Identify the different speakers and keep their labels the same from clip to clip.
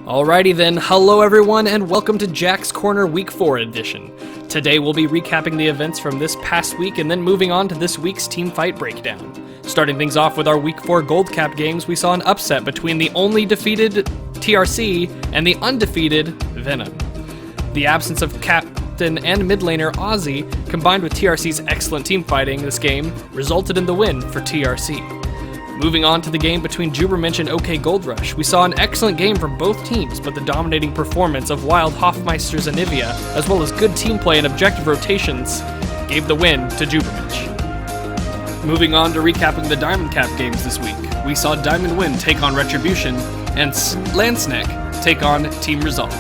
Speaker 1: Alrighty then, hello everyone and welcome to Jack's Corner Week 4 edition. Today we'll be recapping the events from this past week and then moving on to this week's Teamfight breakdown. Starting things off with our Week 4 Gold Cap games, we saw an upset between the only defeated TRC and the undefeated Venom. The absence of captain and mid laner Ozzy, combined with TRC's excellent team fighting this game, resulted in the win for TRC. Moving on to the game between Jubermensch and OK Gold Rush, we saw an excellent game from both teams, but the dominating performance of Wild Hoffmeisters and Anivia, as well as good team play and objective rotations, gave the win to Jubermensch. Moving on to recapping the Diamond Cap games this week, we saw Diamond Win take on Retribution, and Lansneck take on Team Resolve.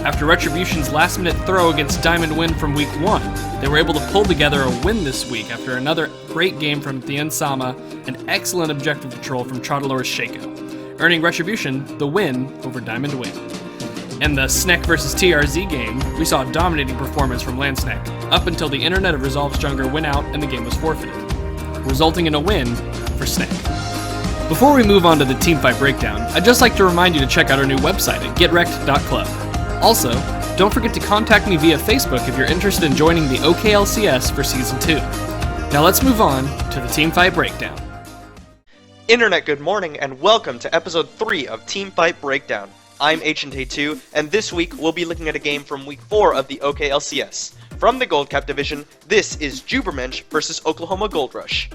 Speaker 1: After Retribution's last-minute throw against Diamond Win from Week 1, they were able to pull together a win this week after another great game from Thien Sama and excellent objective control from Trotolor's Shaco, earning Retribution the win over Diamond Win. In the Sneck vs TRZ game, we saw a dominating performance from Lansneck, up until the Internet of Resolve's jungler went out and the game was forfeited, resulting in a win for Sneck. Before we move on to the teamfight breakdown, I'd just like to remind you to check out our new website at getrect.club. Also, don't forget to contact me via Facebook if you're interested in joining the OKLCS for Season 2. Now let's move on to the Teamfight Breakdown.
Speaker 2: Internet, good morning, and welcome to Episode 3 of Teamfight Breakdown. I'm HNT2, and this week we'll be looking at a game from Week 4 of the OKLCS. From the Gold Cap Division, this is Jubermensch versus Oklahoma Gold Rush.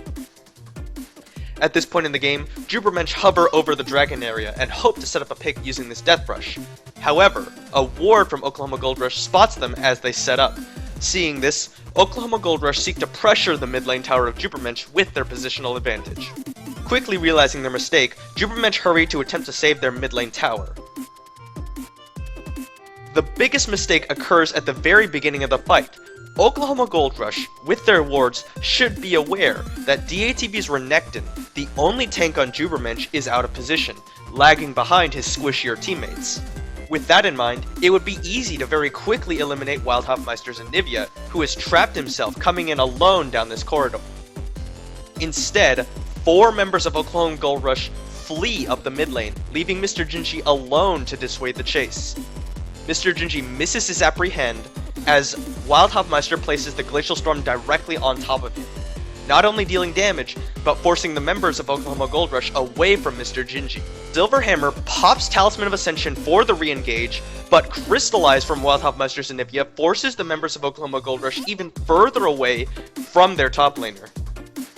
Speaker 2: At this point in the game, Jubermensch hover over the dragon area and hope to set up a pick using this death rush. However, a ward from Oklahoma Gold Rush spots them as they set up. Seeing this, Oklahoma Gold Rush seek to pressure the mid lane tower of Jubermensch with their positional advantage. Quickly realizing their mistake, Jubermensch hurry to attempt to save their mid lane tower. The biggest mistake occurs at the very beginning of the fight. Oklahoma Gold Rush, with their wards, should be aware that DATV's Renekton, the only tank on Jubermensch, is out of position, lagging behind his squishier teammates. With that in mind, it would be easy to very quickly eliminate Wild Hoffmeister's Anivia, who has trapped himself coming in alone down this corridor. Instead, 4 members of Oklahoma Gold Rush flee up the mid lane, leaving Mr. Jinji alone to dissuade the chase. Mr. Jinji misses his apprehend, as Wild Hoffmeister places the Glacial Storm directly on top of him, not only dealing damage, but forcing the members of Oklahoma Gold Rush away from Mr. Jinji. Silverhammer pops Talisman of Ascension for the re-engage, but Crystallize from Wild Hoffmeister's Anivia forces the members of Oklahoma Gold Rush even further away from their top laner.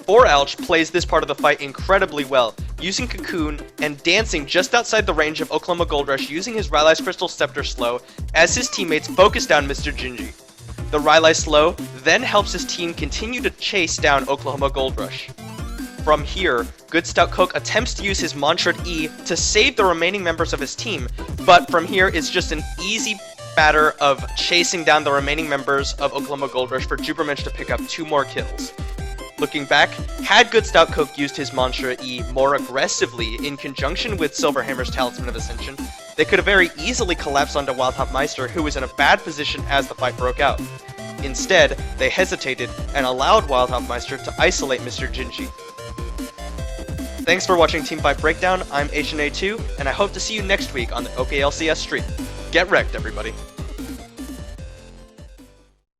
Speaker 2: 4Alch plays this part of the fight incredibly well, using Cocoon and dancing just outside the range of Oklahoma Gold Rush using his Rylai's Crystal Scepter slow as his teammates focus down Mr. Jinji. The Rylai slow then helps his team continue to chase down Oklahoma Gold Rush. From here, Good Stout Coke attempts to use his Mantra'd E to save the remaining members of his team, but from here it's just an easy matter of chasing down the remaining members of Oklahoma Gold Rush for Jubermensch to pick up 2 more kills. Looking back, had Good Stout Coke used his Mantra'd E more aggressively in conjunction with Silverhammer's Talisman of Ascension, they could have very easily collapsed onto Wild Hoffmeister, who was in a bad position as the fight broke out. Instead, they hesitated and allowed Wild Hoffmeister to isolate Mr. Jinji. Thanks for watching Teamfight Breakdown, I'm HNA2, and I hope to see you next week on the OKLCS stream. Get wrecked, everybody.